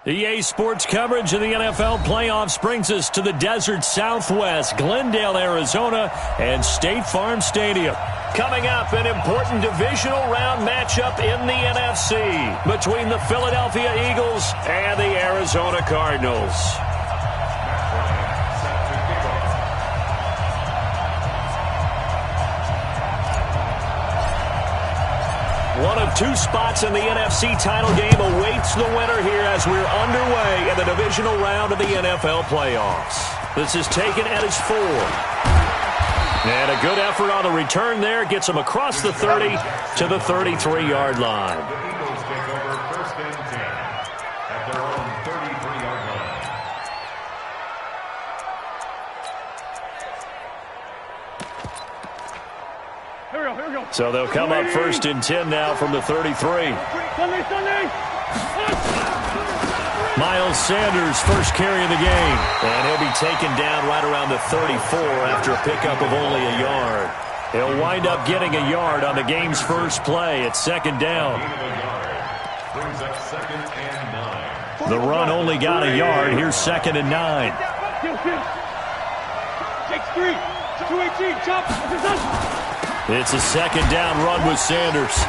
EA Sports coverage of the NFL playoffs brings us to the desert Southwest, Glendale, Arizona, and State Farm Stadium. Coming up, an important divisional round matchup in the NFC between the Philadelphia Eagles and the Arizona Cardinals. One of two spots in the NFC title game awaits the winner here as we're underway in the divisional round of the NFL playoffs. This is taken at his 4. And a good effort on the return there gets him across the 30 to the 33-yard line. The Eagles take over 1st and 10 at their own 33-yard line. So they'll come up 1st and 10 now from the 33. Miles Sanders first carry of the game. And he'll be taken down right around the 34 after a pickup of only a yard. He'll wind up getting a yard on the game's first play at 2nd down. Brings up 2nd and 9. The run only got a yard. Here's 2nd and 9. Take 3. 218. Chop. It's a 2nd down run with Sanders.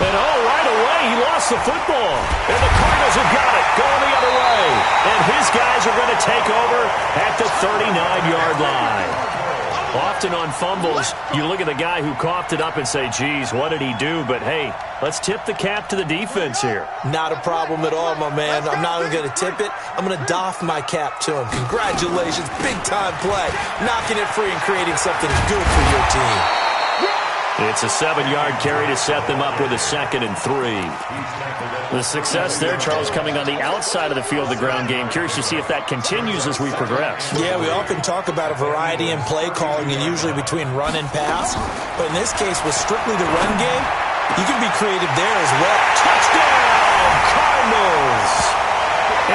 And right away, he lost the football. And the Cardinals have got it, going the other way. And his guys are going to take over at the 39-yard line. Often on fumbles, you look at the guy who coughed it up and say, geez, what did he do? But, hey, let's tip the cap to the defense here. Not a problem at all, my man. I'm not even going to tip it. I'm going to doff my cap to him. Congratulations, big-time play. Knocking it free and creating something good for your team. It's a 7-yard carry to set them up with a 2nd and 3. The success there, Charles, coming on the outside of the field of the ground game. Curious to see if that continues as we progress. Yeah, we often talk about a variety in play calling and usually between run and pass. But in this case, with strictly the run game, you can be creative there as well. Touchdown, Cardinals!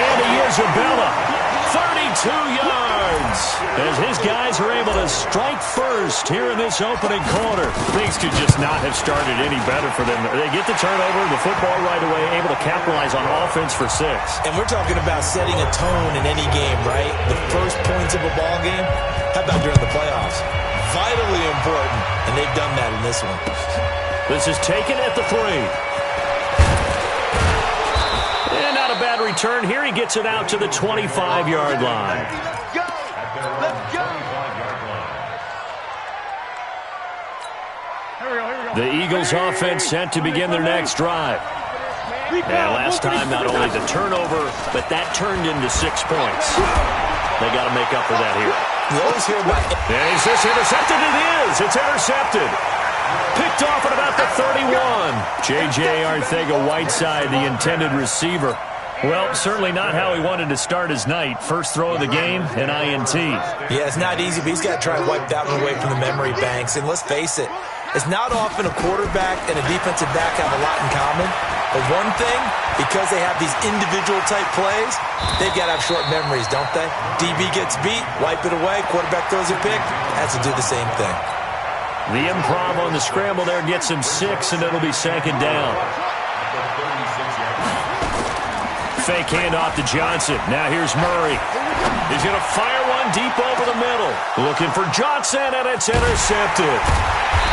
And Isabella, 32 yards, as his guys are able to strike first here in this opening quarter. Things could just not have started any better for them. They get the turnover, the football right away, able to capitalize on offense for 6. And we're talking about setting a tone in any game, right? The first points of a ball game, how about during the playoffs? Vitally important, and they've done that in this one. This is taken at the 3. And not a bad return here. He gets it out to the 25-yard line. The Eagles offense set to begin their next drive. And last time, not only the turnover, but that turned into 6 points. They got to make up for that here. You always hear about it. And is this intercepted? It is. It's intercepted. Picked off at about the 31. J.J. Arcega-Whiteside, the intended receiver. Well, certainly not how he wanted to start his night. First throw of the game, an INT. Yeah, it's not easy, but he's got to try and wipe that one away from the memory banks. And let's face it, it's not often a quarterback and a defensive back have a lot in common. But one thing, because they have these individual-type plays, they've got to have short memories, don't they? DB gets beat, wipe it away, quarterback throws a pick, has to do the same thing. The improv on the scramble there gets him 6, and it'll be 2nd down. Fake handoff to Johnson. Now here's Murray. He's going to fire one deep over the middle. Looking for Johnson, and it's intercepted.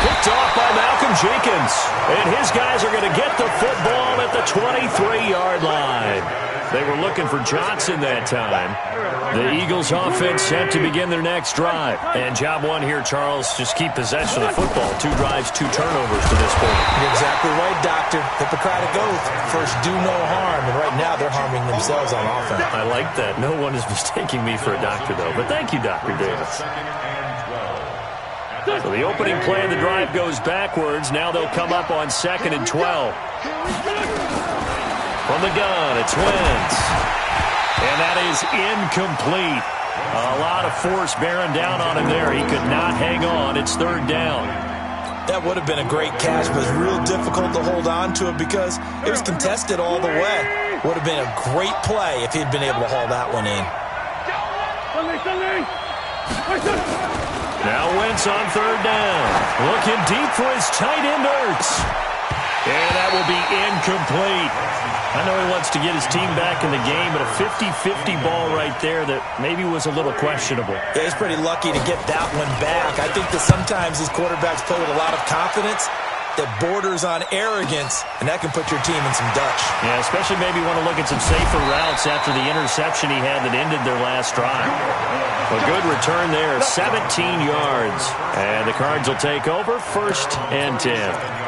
Picked off by Malcolm Jenkins. And his guys are going to get the football at the 23-yard line. They were looking for Johnson that time. The Eagles offense set to begin their next drive. And job one here, Charles, just keep possession of the football. 2 drives, 2 turnovers to this point. You're exactly right, Doctor. Hippocratic oath. First, do no harm. And right now, they're harming themselves on offense. I like that. No one is mistaking me for a doctor, though. But thank you, Dr. Davis. So the opening play of the drive goes backwards. Now they'll come up on 2nd and 12. From the gun, it's Wentz. And that is incomplete. A lot of force bearing down on him there. He could not hang on. It's 3rd down. That would have been a great catch, but it was real difficult to hold on to it because it was contested all the way. Would have been a great play if he'd been able to haul that one in. Now Wentz on 3rd down. Looking deep for his tight end, Ertz. And that will be incomplete. I know he wants to get his team back in the game, but a 50-50 ball right there that maybe was a little questionable. Yeah, he's pretty lucky to get that one back. I think that sometimes these quarterbacks play with a lot of confidence that borders on arrogance, and that can put your team in some dutch. Yeah, especially maybe want to look at some safer routes after the interception he had that ended their last drive. A good return there, 17 yards. And the Cards will take over, 1st and 10.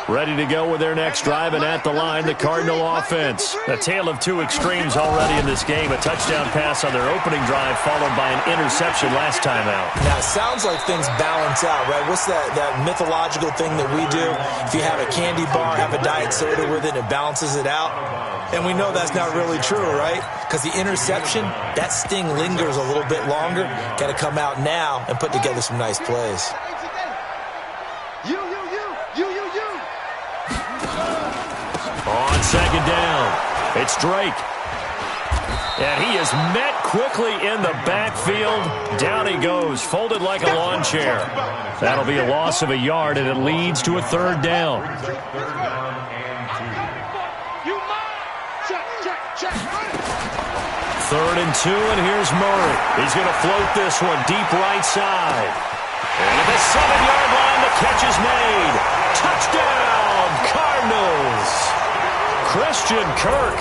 Ready to go with their next drive, and at the line, the Cardinal offense. A tale of two extremes already in this game. A touchdown pass on their opening drive, followed by an interception last time out. Now, it sounds like things balance out, right? What's that mythological thing that we do? If you have a candy bar, have a diet soda with it, it balances it out. And we know that's not really true, right? Because the interception, that sting lingers a little bit longer. Got to come out now and put together some nice plays. On 2nd down, it's Drake. And he is met quickly in the backfield. Down he goes, folded like a lawn chair. That'll be a loss of a yard, and it leads to a 3rd down. 3rd and 2, and here's Murray. He's going to float this one deep right side. And at the 7-yard line, the catch is made. Touchdown, Cardinals. Christian Kirk,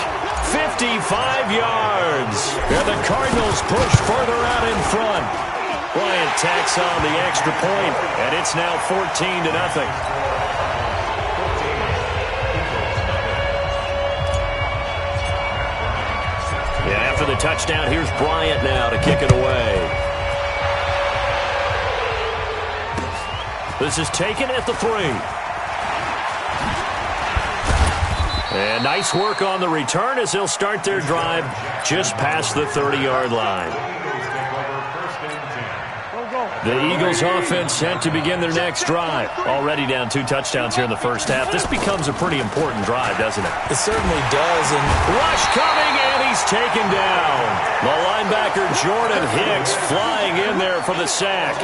55 yards. And the Cardinals push further out in front. Bryant tacks on the extra point, and it's now 14-0. Yeah, after the touchdown, here's Bryant now to kick it away. This is taken at the 3. And nice work on the return as they'll start their drive just past the 30-yard line. The Eagles offense set to begin their next drive. Already down 2 touchdowns here in the first half. This becomes a pretty important drive, doesn't it? It certainly does. And rush coming, and he's taken down. The linebacker Jordan Hicks flying in there for the sack.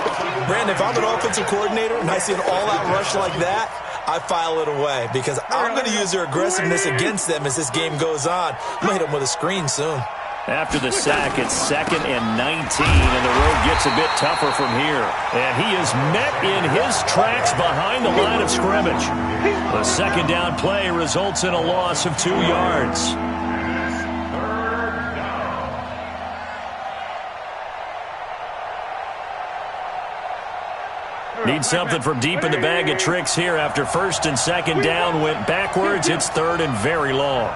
Brandon, if I'm an offensive coordinator and I see an all-out rush like that, I file it away because I'm going to use their aggressiveness against them as this game goes on. I'm going to hit them with a screen soon. After the sack, it's 2nd and 19, and the road gets a bit tougher from here. And he is met in his tracks behind the line of scrimmage. The 2nd down play results in a loss of 2 yards. Need something from deep in the bag of tricks here after 1st and 2nd down went backwards. It's 3rd and very long.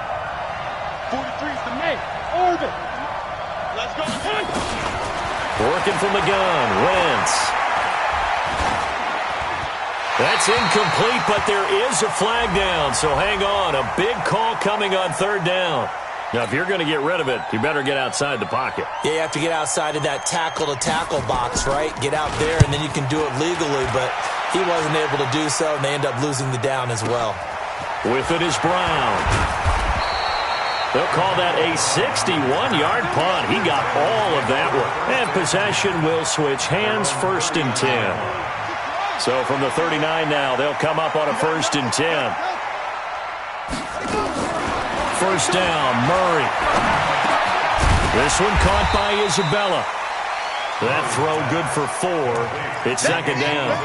43 is the man. Orbit. Let's go. Working from the gun. Wentz. That's incomplete, but there is a flag down, so hang on. A big call coming on 3rd down. Now, if you're going to get rid of it, you better get outside the pocket. Yeah, you have to get outside of that tackle-to-tackle box, right? Get out there, and then you can do it legally, but he wasn't able to do so, and they end up losing the down as well. With it is Brown. They'll call that a 61-yard punt. He got all of that one. And possession will switch hands, 1st and 10. So from the 39 now, they'll come up on a 1st and 10. 1st down, Murray. This one caught by Isabella. That throw good for 4. It's 2nd down.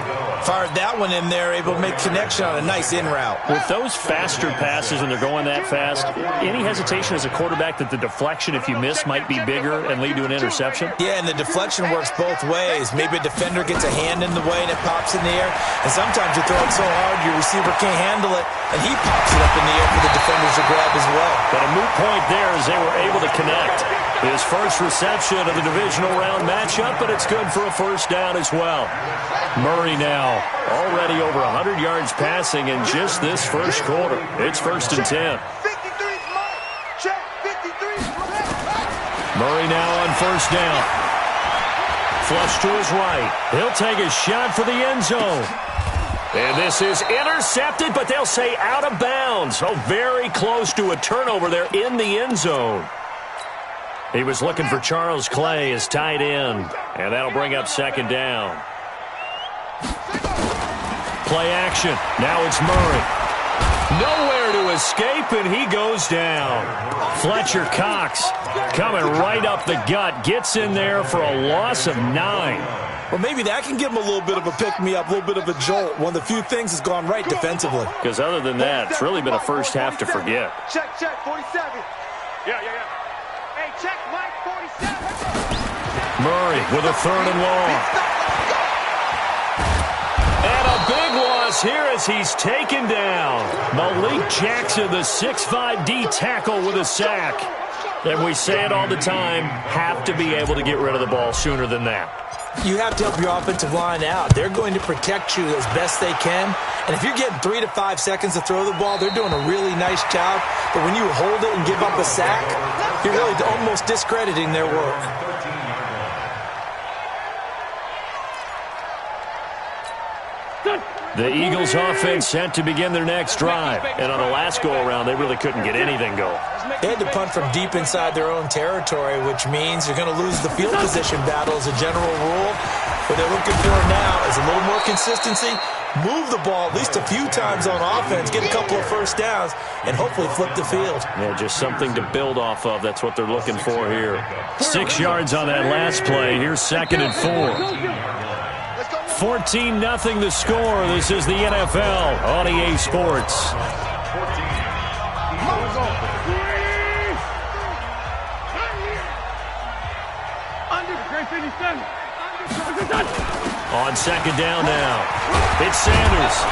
Fired that one in there, able to make connection on a nice in route. With those faster passes and they're going that fast, any hesitation as a quarterback that the deflection, if you miss, might be bigger and lead to an interception? Yeah, and the deflection works both ways. Maybe a defender gets a hand in the way and it pops in the air. And sometimes you throw it so hard your receiver can't handle it, and he pops it up in the air for the defenders to grab as well. But a moot point there as they were able to connect. His first reception of the divisional round matchup, but it's good for a 1st down as well. Murray now already over 100 yards passing in just this first quarter. It's 1st and 10. Murray now on 1st down. Flush to his right. He'll take a shot for the end zone. And this is intercepted, but they'll say out of bounds. So very close to a turnover there in the end zone. He was looking for Charles Clay as tight end, and that'll bring up 2nd down. Play action. Now it's Murray. Nowhere to escape, and he goes down. Fletcher Cox coming right up the gut. Gets in there for a loss of 9. Well, maybe that can give him a little bit of a pick-me-up, a little bit of a jolt. One of the few things has gone right defensively. Because other than that, it's really been a first half to forget. Check, 47. Yeah. Hey, check, Mike, 47. Murray with a 3rd and long. And a big loss here as he's taken down. Malik Jackson, the 6'5" D tackle with a sack. And we say it all the time, have to be able to get rid of the ball sooner than that. You have to help your offensive line out. They're going to protect you as best they can. And if you're getting 3 to 5 seconds to throw the ball, they're doing a really nice job. But when you hold it and give up a sack, you're really almost discrediting their work. The Eagles offense set to begin their next drive. And on the last go-around, they really couldn't get anything going. They had to punt from deep inside their own territory, which means you're going to lose the field position battle as a general rule. What they're looking for now is a little more consistency, move the ball at least a few times on offense, get a couple of first downs, and hopefully flip the field. Yeah, just something to build off of. That's what they're looking for here. 6 yards on that last play. Here's 2nd and 4. 14-0 the score. This is the NFL on EA Sports. On 2nd down now, it's Sanders.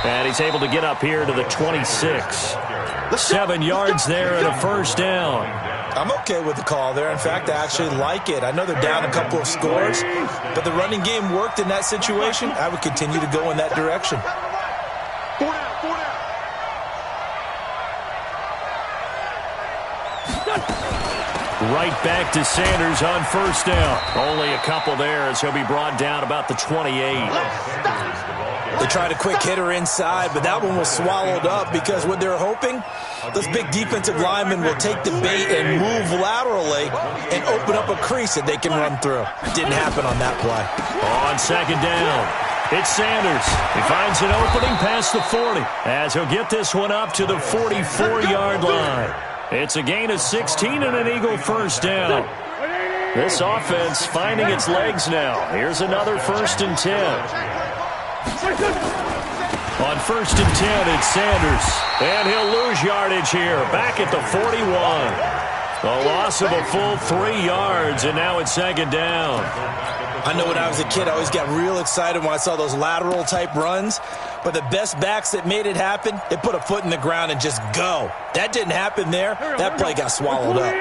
And he's able to get up here to the 26. 7 yards there and a first down. I'm okay with the call there. In fact, I actually like it. I know they're down a couple of scores, but the running game worked in that situation. I would continue to go in that direction. 4 down. Right back to Sanders on first down. Only a couple there as he'll be brought down about the 28. They tried a quick hitter inside, but that one was swallowed up because what they're hoping, those big defensive linemen will take the bait and move laterally and open up a crease that they can run through. Didn't happen on that play. On 2nd down, it's Sanders. He finds an opening past the 40 as he'll get this one up to the 44-yard line. It's a gain of 16 and an Eagle first down. This offense finding its legs now. Here's another 1st and 10. On 1st and 10, it's Sanders. And he'll lose yardage here, back at the 41. A loss of a full 3 yards, and now it's 2nd down. I know when I was a kid, I always got real excited when I saw those lateral-type runs. But the best backs that made it happen, they put a foot in the ground and just go. That didn't happen there. That play got swallowed up.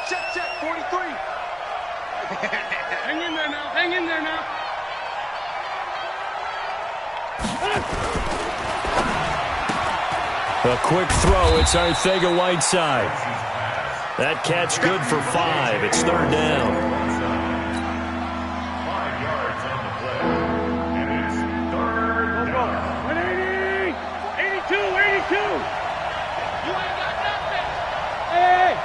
Check, 43. Hang in there now. A quick throw. It's Arcega-Whiteside. That catch good for 5. It's 3rd down. 5 yards on the play. And it's 3rd down. 180. 82. You ain't got nothing. Hey.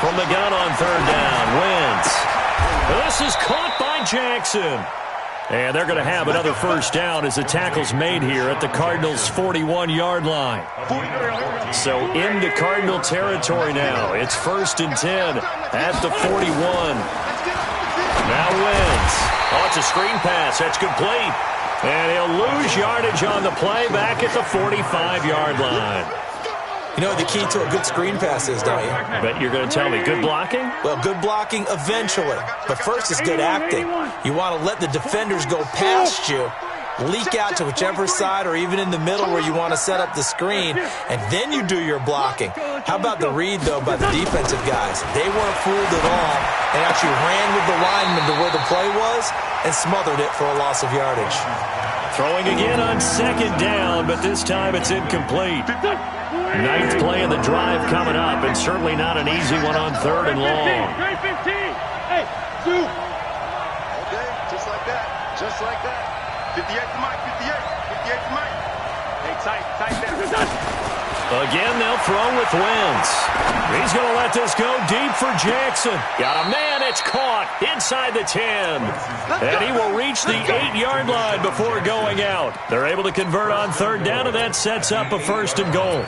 From the gun on 3rd down, Wentz. This is caught by Jackson. And they're going to have another first down as the tackle's made here at the Cardinals' 41-yard line. So into Cardinal territory now. It's 1st and 10 at the 41. Now Wentz. Oh, it's a screen pass. That's complete. And he'll lose yardage on the play back at the 45-yard line. You know what the key to a good screen pass is, don't you? Bet you're going to tell me good blocking? Well, good blocking eventually. But first is good acting. You want to let the defenders go past you, leak out to whichever side or even in the middle where you want to set up the screen, and then you do your blocking. How about the read, though, by the defensive guys? They weren't fooled at all and actually ran with the lineman to where the play was and smothered it for a loss of yardage. Throwing again on 2nd down, but this time it's incomplete. 9th play of the drive coming up, and certainly not an easy one on 3rd and long. Hey, 2. Okay, just like that. 58 to Mike, 58 to Mike. Hey, tight there. Again, they'll throw with Wentz. He's going to let this go deep for Jackson. Got a man, it's caught inside the 10. And he will reach the 8-yard line before going out. They're able to convert on third down, and that sets up a 1st and goal.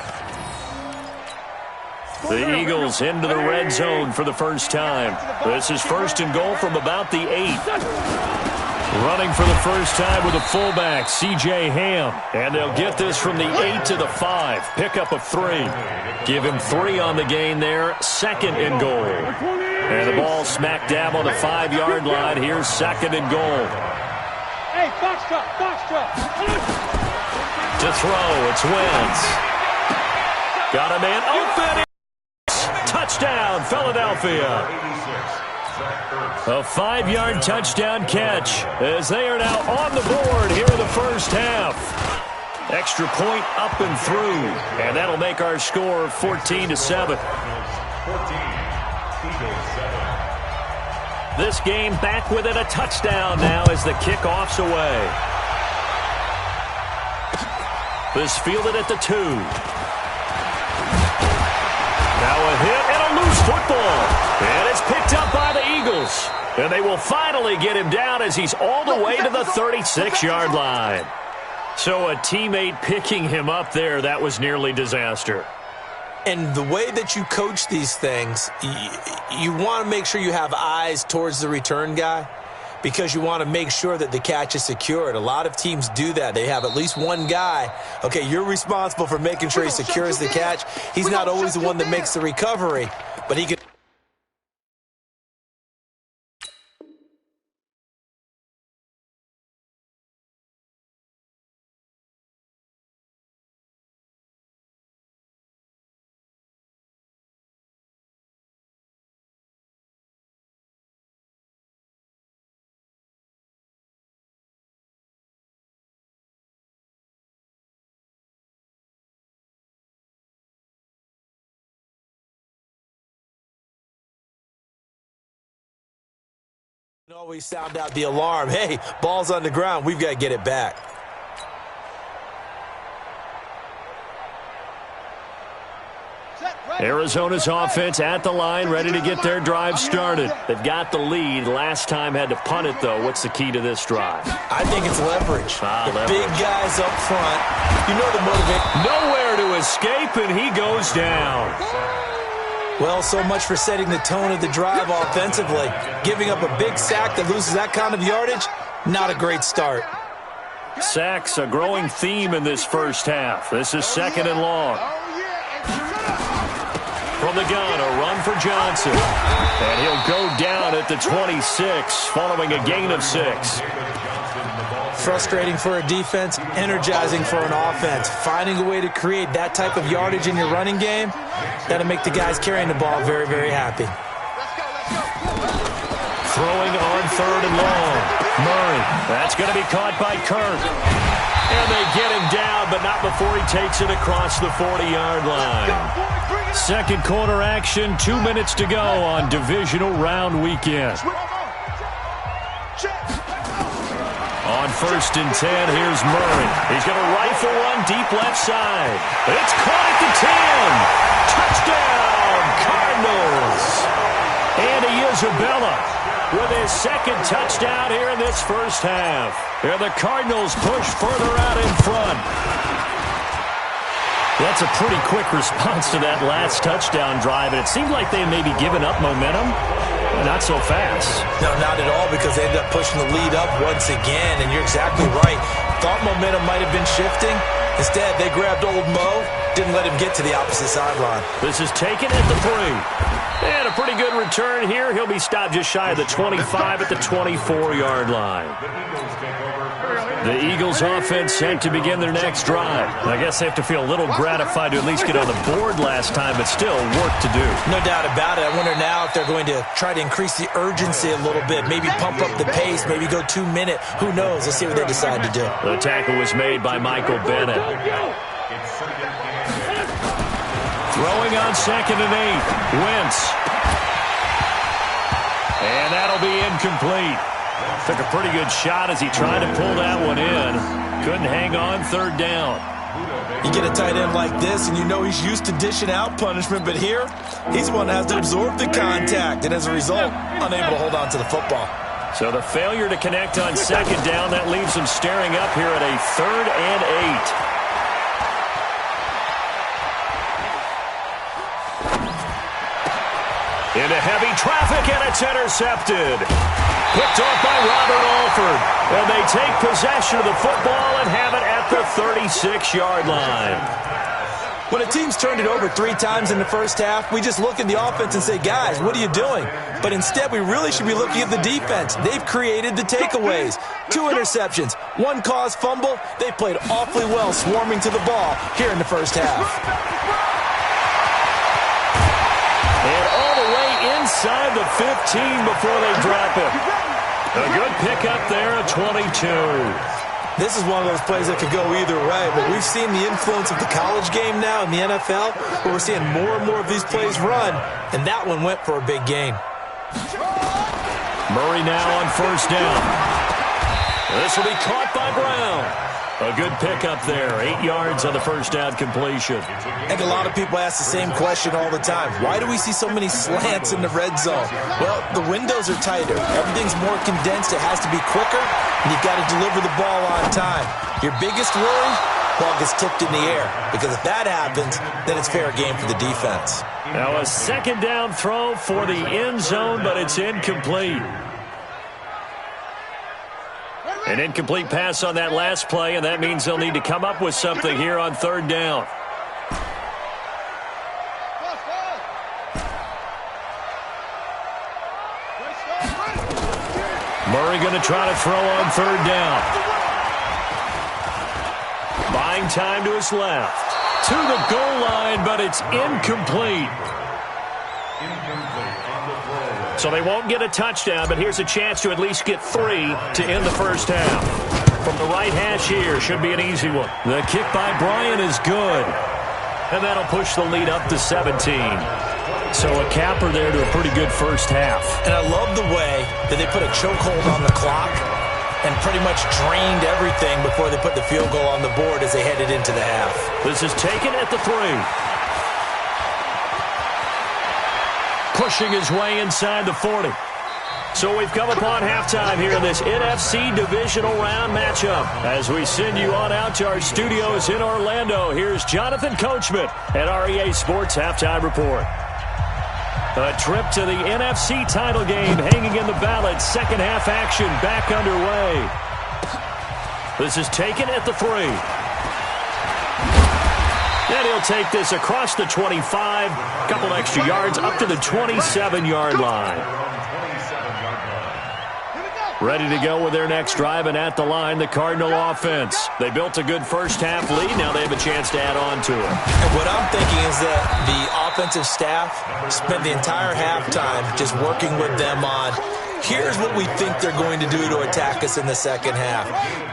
The Eagles into the red zone for the first time. This is 1st and goal from about the 8. Running for the first time with a fullback, C.J. Ham. And they'll get this from the 8 to the 5. Pickup of 3. Give him 3 on the gain there. 2nd and goal. And the ball smack dab on the 5-yard line. Here's 2nd and goal. Hey, box truck. To throw, it's Wentz. Got a man open. Touchdown, Philadelphia. A 5-yard touchdown catch as they are now on the board here in the first half. Extra point up and through, and that'll make our score 14-7. This game back within a touchdown now as the kickoff's away. This fielded at the 2. Now a hit and a loose football. And it's picked up by the Eagles. And they will finally get him down as he's all the way to the 36-yard line. So a teammate picking him up there, that was nearly disaster. And the way that you coach these things, you want to make sure you have eyes towards the return guy because you want to make sure that the catch is secured. A lot of teams do that. They have at least one guy. Okay, you're responsible for making sure he secures the catch. He's not always the one that makes the recovery, but he can. Always sound out the alarm. Hey, ball's on the ground. We've got to get it back. Arizona's offense at the line, ready to get their drive started. They've got the lead. Last time had to punt it, though. What's the key to this drive? I think it's leverage. Leverage. Big guys up front. You know the motivation. Nowhere to escape, and he goes down. Well, so much for setting the tone of the drive offensively. Giving up a big sack that loses that kind of yardage, not a great start. Sacks, a growing theme in this first half. This is 2nd and long. From the gun, a run for Johnson. And he'll go down at the 26, following a gain of 6. Frustrating for a defense, energizing for an offense. Finding a way to create that type of yardage in your running game, that'll make the guys carrying the ball very, very happy. Throwing on 3rd and long. Murray, that's going to be caught by Kirk. And they get him down, but not before he takes it across the 40-yard line. Second quarter action, 2 minutes to go on divisional round weekend. On 1st and 10, here's Murray. He's going to rifle one deep left side. It's caught at the 10. Touchdown, Cardinals. Andy Isabella with his 2nd touchdown here in this first half. And the Cardinals push further out in front. That's a pretty quick response to that last touchdown drive, and it seemed like they may be giving up momentum. Not so fast. No, not at all, because they ended up pushing the lead up once again, and you're exactly right. Thought momentum might have been shifting. Instead, they grabbed old Mo, didn't let him get to the opposite sideline. This is taken at the 3. And a pretty good return here. He'll be stopped just shy of the 25 at the 24-yard line. The Eagles offense set to begin their next drive. I guess they have to feel a little gratified to at least get on the board last time, but still work to do. No doubt about it. I wonder now if they're going to try to increase the urgency a little bit, maybe pump up the pace, maybe go 2 minute. Who knows? Let's see what they decide to do. The tackle was made by Michael Bennett. Throwing on 2nd and 8. Wentz. And that'll be incomplete. Took a pretty good shot as he tried to pull that one in. Couldn't hang on 3rd down. You get a tight end like this, and you know he's used to dishing out punishment, but here, he's the one that has to absorb the contact, and as a result, unable to hold on to the football. So the failure to connect on second down, that leaves him staring up here at a 3rd and 8. Into heavy traffic, and it's intercepted. Picked off by Robert Alford. And they take possession of the football and have it at the 36-yard line. When a team's turned it over 3 times in the first half, we just look at the offense and say, guys, what are you doing? But instead, we really should be looking at the defense. They've created the takeaways. 2 interceptions, 1 caused fumble. They played awfully well swarming to the ball here in the first half. And all the way inside the 15 before they drop it. A good pickup there at 22. This is one of those plays that could go either way, but we've seen the influence of the college game now in the NFL, where we're seeing more and more of these plays run, and that one went for a big gain. Murray now on first down. This will be caught by Brown. A good pickup there, 8 yards on the first down completion. I think a lot of people ask the same question all the time. Why do we see so many slants in the red zone? Well, the windows are tighter. Everything's more condensed. It has to be quicker, and you've got to deliver the ball on time. Your biggest worry? Ball gets tipped in the air, because if that happens, then it's fair game for the defense. Now a second down throw for the end zone, but it's incomplete. An incomplete pass on that last play, and that means they'll need to come up with something here on 3rd down. Murray going to try to throw on 3rd down. Buying time to his left. To the goal line, but it's incomplete. So they won't get a touchdown, but here's a chance to at least get 3 to end the first half. From the right hash here, should be an easy one. The kick by Bryant is good. And that'll push the lead up to 17. So a capper there to a pretty good first half. And I love the way that they put a chokehold on the clock and pretty much drained everything before they put the field goal on the board as they headed into the half. This is taken at the 3. Pushing his way inside the 40. So we've come upon halftime here in this NFC Divisional Round matchup. As we send you on out to our studios in Orlando, here's Jonathan Coachman at REA Sports Halftime Report. A trip to the NFC title game hanging in the balance. Second half action back underway. This is taken at the 3. And he'll take this across the 25, couple extra yards up to the 27-yard line. Ready to go with their next drive, and at the line, the Cardinal offense. They built a good first half lead. Now they have a chance to add on to it. And what I'm thinking is that the offensive staff spent the entire halftime just working with them on, here's what we think they're going to do to attack us in the second half.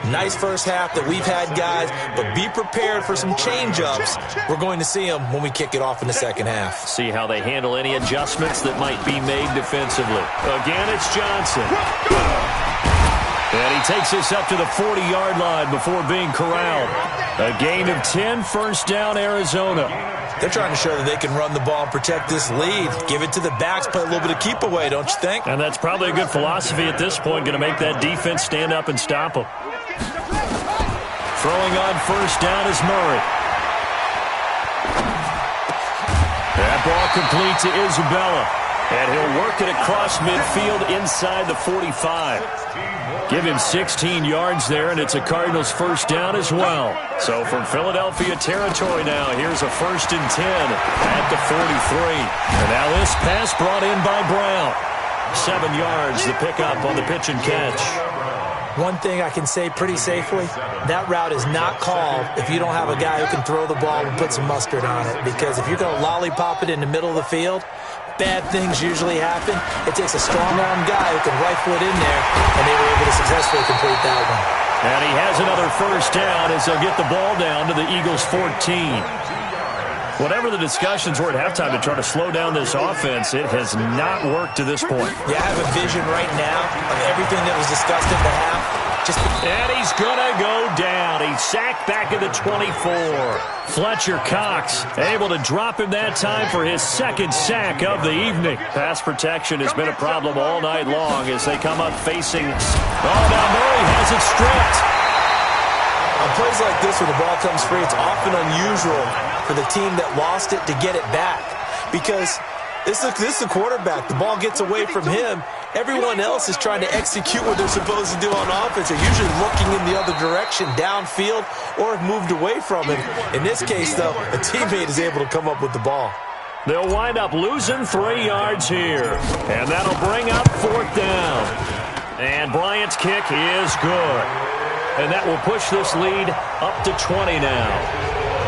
Nice first half that we've had, guys, but be prepared for some change-ups. We're going to see them when we kick it off in the second half. See how they handle any adjustments that might be made defensively. Again, it's Johnson. And he takes this up to the 40-yard line before being corralled. A gain of 10, first down, Arizona. They're trying to show that they can run the ball and protect this lead. Give it to the backs, play a little bit of keep away, don't you think? And that's probably a good philosophy at this point, going to make that defense stand up and stop them. Throwing on first down is Murray. That ball complete to Isabella. And he'll work it across midfield inside the 45. Give him 16 yards there, and it's a Cardinals first down as well. So from Philadelphia territory now, here's a 1st and 10 at the 43. And now this pass brought in by Brown. 7 yards, the pickup on the pitch and catch. One thing I can say pretty safely, that route is not called if you don't have a guy who can throw the ball and put some mustard on it. Because if you're going to lollipop it in the middle of the field, bad things usually happen. It takes a strong-arm guy who can rifle it in there, and they were able to successfully complete that one. And he has another first down as they'll get the ball down to the Eagles' 14. Whatever the discussions were at halftime to try to slow down this offense, it has not worked to this point. Yeah, I have a vision right now of everything that was discussed at the half And he's going to go down. He's sacked back at the 24. Fletcher Cox able to drop him that time for his second sack of the evening. Pass protection has been a problem all night long as they come up facing. Oh, now Murray has it stripped. On plays like this where the ball comes free, it's often unusual for the team that lost it to get it back because this is the quarterback. The ball gets away from him. Everyone else is trying to execute what they're supposed to do on offense. They're usually looking in the other direction, downfield, or have moved away from it. In this case, though, a teammate is able to come up with the ball. They'll wind up losing 3 yards here. And that'll bring up 4th down. And Bryant's kick is good. And that will push this lead up to 20 now.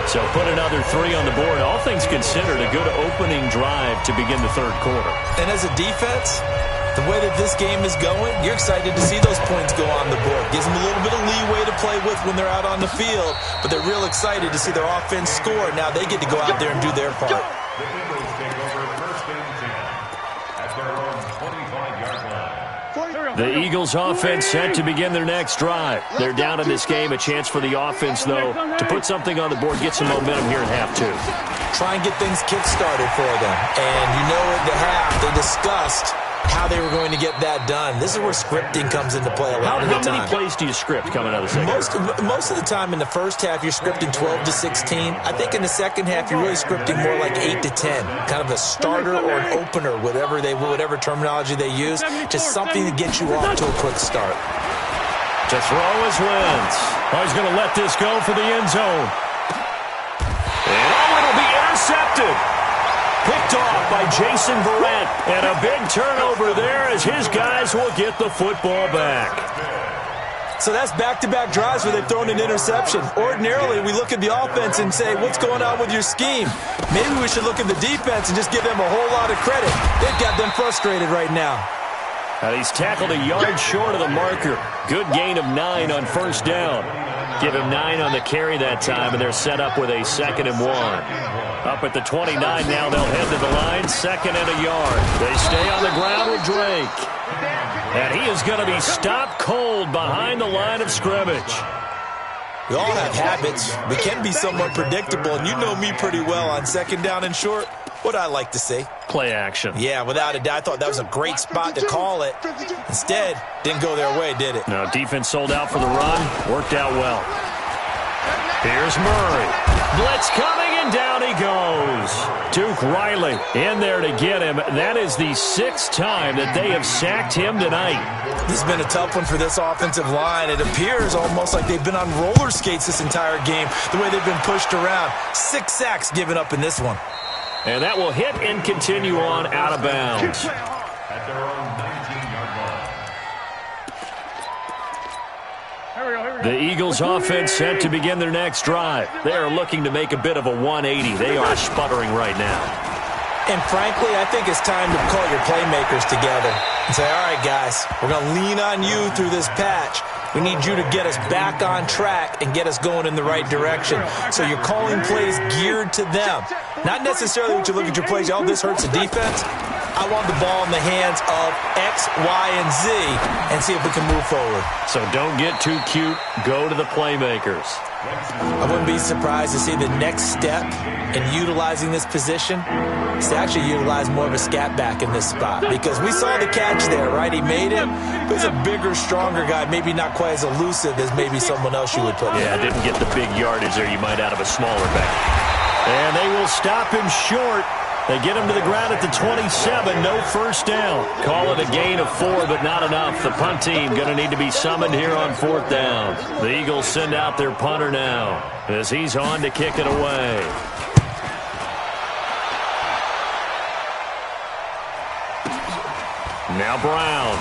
So put another 3 on the board. All things considered, a good opening drive to begin the third quarter. And as a defense, the way that this game is going, you're excited to see those points go on the board. Gives them a little bit of leeway to play with when they're out on the field, but they're real excited to see their offense score. Now they get to go out there and do their part. The Eagles take over 1st and 10 at their own 25-yard line. The Eagles offense set to begin their next drive. They're down in this game. A chance for the offense, though, to put something on the board, get some momentum here in half 2. Try and get things kick-started for them. And you know at the half, they discussed how they were going to get that done. This is where scripting comes into play a lot of the time. How many plays do you script coming out of the second half? Most of the time in the first half, you're scripting 12 to 16. I think in the second half, you're really scripting more like 8 to 10. Kind of a starter or an opener, whatever terminology they use. Just something to get you off to a quick start. To throw his wins. Oh, he's going to let this go for the end zone. And it'll be intercepted. Picked off by Jason Verrett. And a big turnover there as his guys will get the football back. So that's back-to-back drives where they've thrown an interception. Ordinarily, we look at the offense and say, what's going on with your scheme? Maybe we should look at the defense and just give them a whole lot of credit. They've got them frustrated right now. He's tackled a yard short of the marker. Good gain of 9 on 1st down. Give him 9 on the carry that time, and they're set up with a 2nd and 1. Up at the 29 now, they'll head to the line, 2nd and a yard. They stay on the ground with Drake. And he is going to be stopped cold behind the line of scrimmage. We all have habits. We can be somewhat predictable, and you know me pretty well on 2nd down and short. What I like to say. Play action. Yeah, without a doubt. I thought that was a great spot to call it. Instead, didn't go their way, did it? No, defense sold out for the run. Worked out well. Here's Murray. Blitz coming, and down he goes. Duke Riley in there to get him. That is the 6th time that they have sacked him tonight. This has been a tough one for this offensive line. It appears almost like they've been on roller skates this entire game, the way they've been pushed around. 6 sacks given up in this one. And that will hit and continue on out of bounds. At their own 19-yard line. The Eagles offense set to begin their next drive. They are looking to make a bit of a 180. They are sputtering right now. And frankly, I think it's time to call your playmakers together and say, all right, guys, we're going to lean on you through this patch. We need you to get us back on track and get us going in the right direction. So you're calling plays geared to them. Not necessarily when you look at your plays, oh, this hurts the defense. I want the ball in the hands of X, Y, and Z and see if we can move forward. So don't get too cute. Go to the playmakers. I wouldn't be surprised to see the next step in utilizing this position is to actually utilize more of a scat back in this spot. Because we saw the catch there, right? He made it. But he's a bigger, stronger guy, maybe not quite as elusive as maybe someone else you would put in. Yeah, didn't get the big yardage there you might out of a smaller back. And they will stop him short. They get him to the ground at the 27. No 1st down. Call it a gain of 4, but not enough. The punt team going to need to be summoned here on 4th down. The Eagles send out their punter now as he's on to kick it away. Now Brown.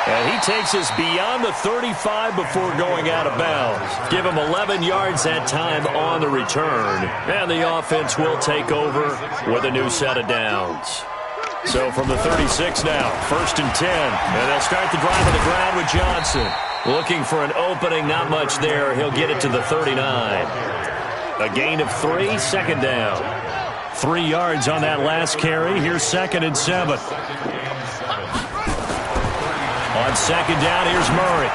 And he takes us beyond the 35 before going out of bounds. Give him 11 yards that time on the return. And the offense will take over with a new set of downs. So from the 36 now, 1st and 10. And they'll start the drive on the ground with Johnson. Looking for an opening, not much there. He'll get it to the 39. A gain of 3, 2nd down. 3 yards on that last carry. Here's 2nd and 7. On second down, here's Murray.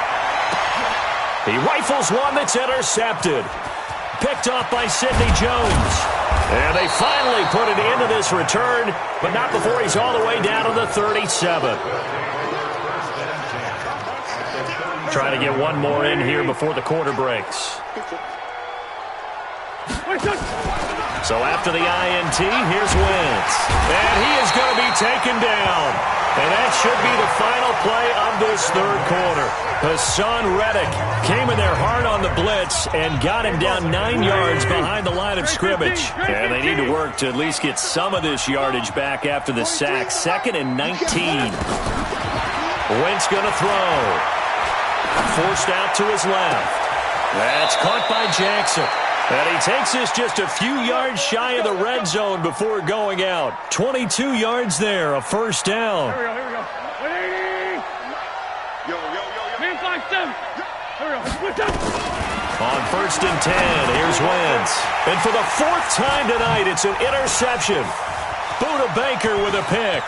He rifles one that's intercepted. Picked off by Sidney Jones. And they finally put an end to this return, but not before he's all the way down to the 37. Trying to get one more in here before the quarter breaks. So after the INT, here's Wentz. And he is going to be taken down. And that should be the final play of this third quarter. Hassan Reddick came in there hard on the blitz and got him down 9 yards behind the line of scrimmage. And they need to work to at least get some of this yardage back after the sack. 2nd and 19. Wentz going to throw. Forced out to his left. That's caught by Jackson. And he takes this just a few yards shy of the red zone before going out. 22 yards there, a first down. Here we go. 180. Man 5-7. Here we go. On 1st and 10, here's Wentz. And for the 4th time tonight, it's an interception. Buda Baker with a pick.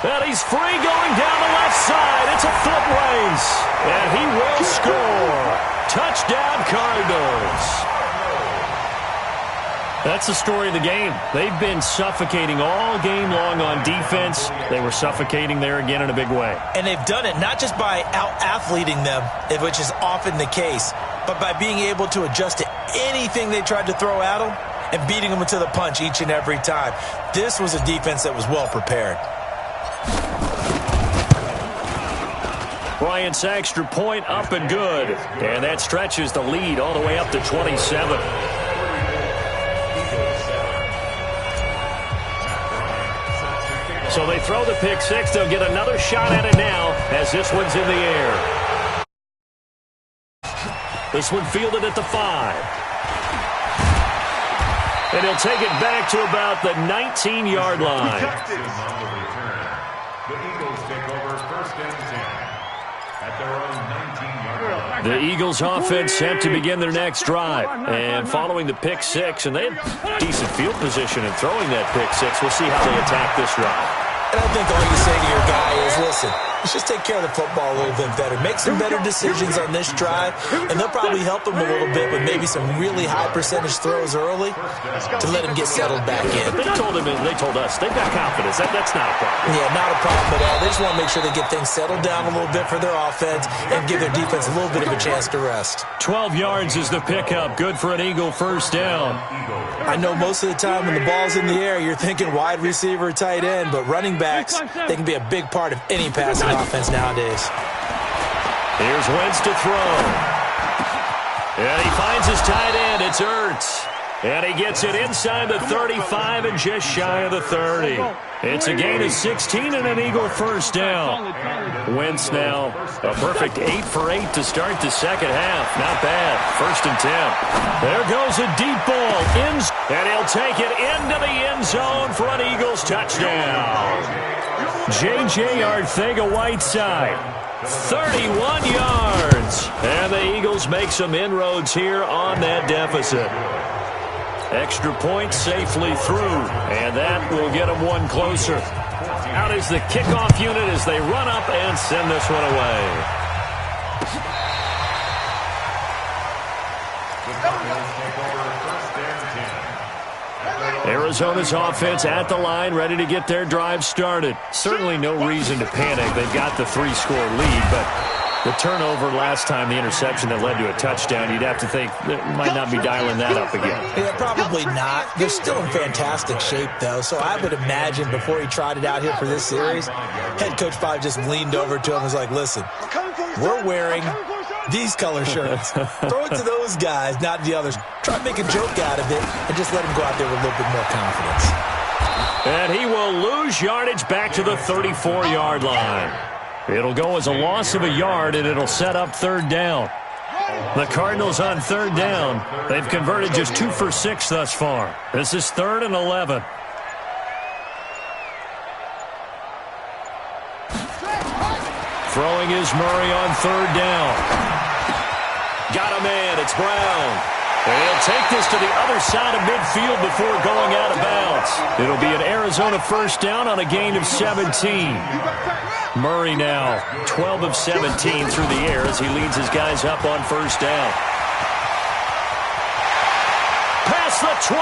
And he's free going down the left side. It's a foot race. And he will score. Touchdown, Cardinals. That's the story of the game. They've been suffocating all game long on defense. They were suffocating there again in a big way. And they've done it not just by out-athleting them, which is often the case, but by being able to adjust to anything they tried to throw at them and beating them to the punch each and every time. This was a defense that was well prepared. Bryant's extra point up and good. And that stretches the lead all the way up to 27. So they throw the pick six. They'll get another shot at it now as this one's in the air. This one fielded at the 5. And he'll take it back to about the 19-yard line. The Eagles take over 1st and 10 at their own 19-yard line. The Eagles offense set to begin their next drive. And following the pick six, and they had decent field position in throwing that pick six. We'll see how they attack this drive. And I think all you say to your guy is, listen, let's just take care of the football a little bit better. Make some better decisions on this drive, and they'll probably help him a little bit with maybe some really high percentage throws early to let him get settled back in. They told us they've got confidence. That's not a problem. Yeah, not a problem at all. They just want to make sure they get things settled down a little bit for their offense and give their defense a little bit of a chance to rest. 12 yards is the pickup. Good for an Eagle first down. I know most of the time when the ball's in the air, you're thinking wide receiver, tight end, but running backs, they can be a big part of any passing offense nowadays. Here's Wentz to throw. And he finds his tight end. It's Ertz. And he gets it inside the 35 and just shy of the 30. It's a gain of 16 and an Eagle first down. Wentz now a perfect 8 for 8 to start the second half. Not bad. 1st and 10. There goes a deep ball. And he'll take it into the end zone for an Eagles touchdown. J.J. Arcega-Whiteside. 31 yards. And the Eagles make some inroads here on that deficit. Extra point safely through, and that will get them one closer. Out is the kickoff unit as they run up and send this one away. Arizona's offense at the line, ready to get their drive started. Certainly no reason to panic. They've got the 3-score lead, but the turnover last time, the interception that led to a touchdown, you'd have to think they might not be dialing that up again. Yeah, probably not. They're still in fantastic shape, though, so I would imagine before he tried it out here for this series, head coach probably just leaned over to him and was like, listen, we're wearing these color shirts. Throw it to those guys, not the others. Try to make a joke out of it and just let him go out there with a little bit more confidence. And he will lose yardage back to the 34-yard line. It'll go as a loss of a yard, and it'll set up 3rd down. The Cardinals on 3rd down. They've converted just 2 for 6 thus far. This is 3rd and 11. Throwing is Murray on 3rd down. Got a man. It's Brown. He'll take this to the other side of midfield before going out of bounds. It'll be an Arizona first down on a gain of 17. Murray now 12 of 17 through the air as he leads his guys up on first down. Past the 20.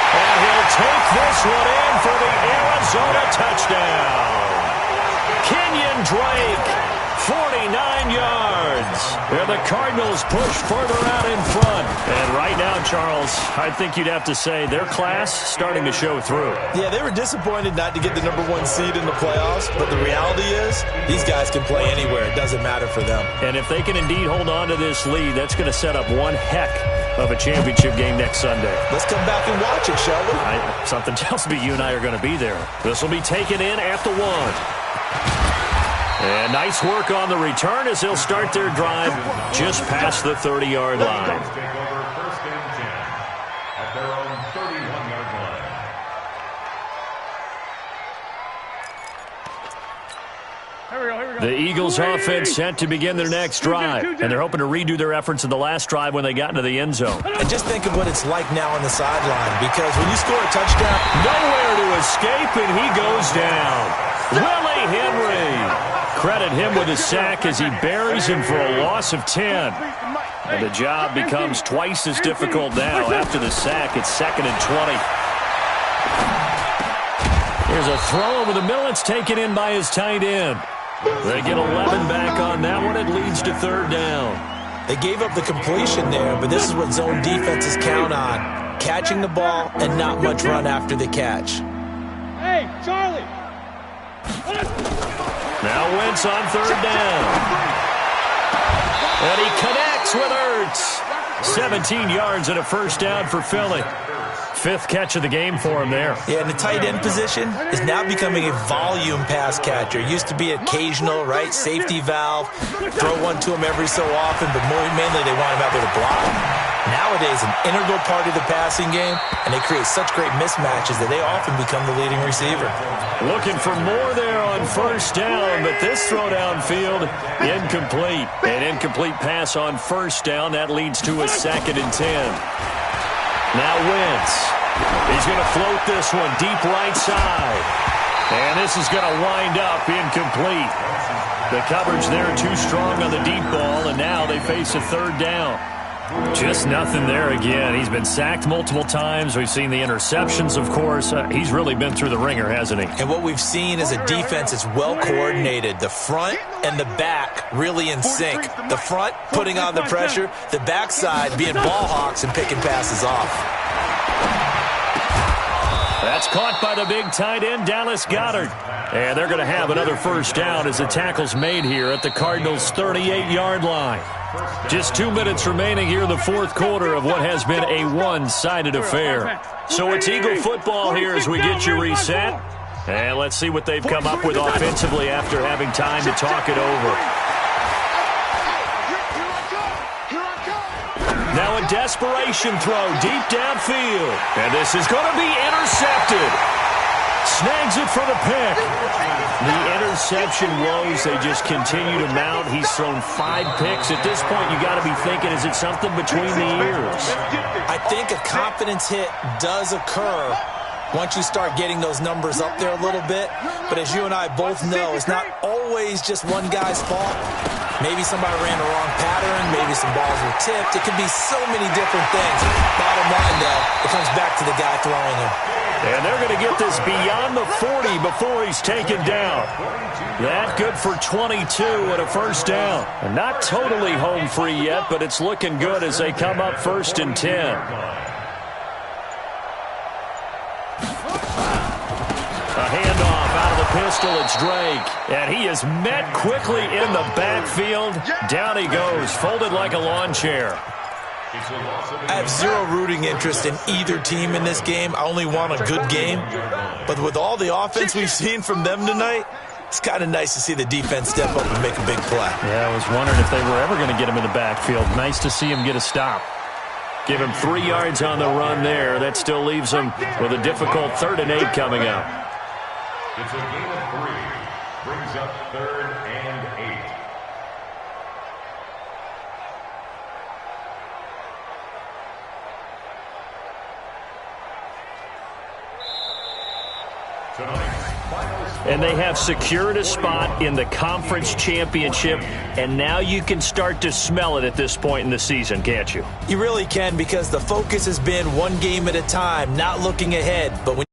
And he'll take this one in for the Arizona touchdown. Kenyon Drake, 49 yards. And the Cardinals push further out in front. And right now, Charles, I think you'd have to say their class starting to show through. Yeah, they were disappointed not to get the #1 seed in the playoffs, but the reality is these guys can play anywhere. It doesn't matter for them. And if they can indeed hold on to this lead, that's going to set up one heck of a championship game next Sunday. Let's come back and watch it, shall we? Something tells me you and I are going to be there. This will be taken in at the 1. And nice work on the return as they'll start their drive just past the 30-yard line. Take over first and 10 at their own 31-yard line. The Eagles offense set to begin their next drive, and they're hoping to redo their efforts in the last drive when they got into the end zone. And just think of what it's like now on the sideline, because when you score a touchdown, nowhere to escape, and he goes down. Willie Henry. Credit him with a sack as he buries him for a loss of 10. And the job becomes twice as difficult now. After the sack, it's 2nd and 20. Here's a throw over the middle. It's taken in by his tight end. They get 11 back on that one. It leads to 3rd down. They gave up the completion there, but this is what zone defenses count on. Catching the ball and not much run after the catch. Hey, Charlie. Now Wentz on 3rd down. And he connects with Ertz. 17 yards and a first down for Philly. 5th catch of the game for him there. Yeah, and the tight end position is now becoming a volume pass catcher. Used to be occasional, right? Safety valve. Throw one to him every so often, but mainly they want him out there to block. Nowadays, an integral part of the passing game, and they create such great mismatches that they often become the leading receiver. Looking for more there on first down, but this throw downfield, incomplete. An incomplete pass on first down. That leads to a 2nd and 10. Now Wentz. He's going to float this one deep right side. And this is going to wind up incomplete. The coverage there too strong on the deep ball, and now they face a 3rd down. Just nothing there again. He's been sacked multiple times. We've seen the interceptions, of course. He's really been through the ringer, hasn't he? And what we've seen is a defense that's well coordinated. The front and the back really in sync. The front putting on the pressure, the backside being ball hawks and picking passes off. That's caught by the big tight end, Dallas Goedert. And they're going to have another first down as the tackle's made here at the Cardinals' 38-yard line. Just 2 minutes remaining here in the 4th quarter of what has been a one-sided affair. So it's Eagle football here as we get you reset. And let's see what they've come up with offensively after having time to talk it over. Now a desperation throw deep downfield. And this is going to be intercepted. Snags it for the pick. The interception woes, they just continue to mount. He's thrown 5 picks. At this point, you got to be thinking, is it something between the ears? I think a confidence hit does occur once you start getting those numbers up there a little bit. But as you and I both know, it's not always just one guy's fault. Maybe somebody ran the wrong pattern. Maybe some balls were tipped. It could be so many different things. Bottom line, though, it comes back to the guy throwing them. And they're going to get this beyond the 40 before he's taken down. That good for 22 and a first down. And not totally home free yet, but it's looking good as they come up 1st and 10. A handoff out of the pistol. It's Drake. And he is met quickly in the backfield. Down he goes, folded like a lawn chair. I have zero rooting interest in either team in this game. I only want a good game. But with all the offense we've seen from them tonight, it's kind of nice to see the defense step up and make a big play. Yeah, I was wondering if they were ever going to get him in the backfield. Nice to see him get a stop. Give him 3 yards on the run there. That still leaves him with a difficult 3rd and 8 coming up. It's a gain of 3. Brings up 3rd and 8. And they have secured a spot in the conference championship, and now you can start to smell it at this point in the season, can't you? You really can, because the focus has been one game at a time, not looking ahead. But when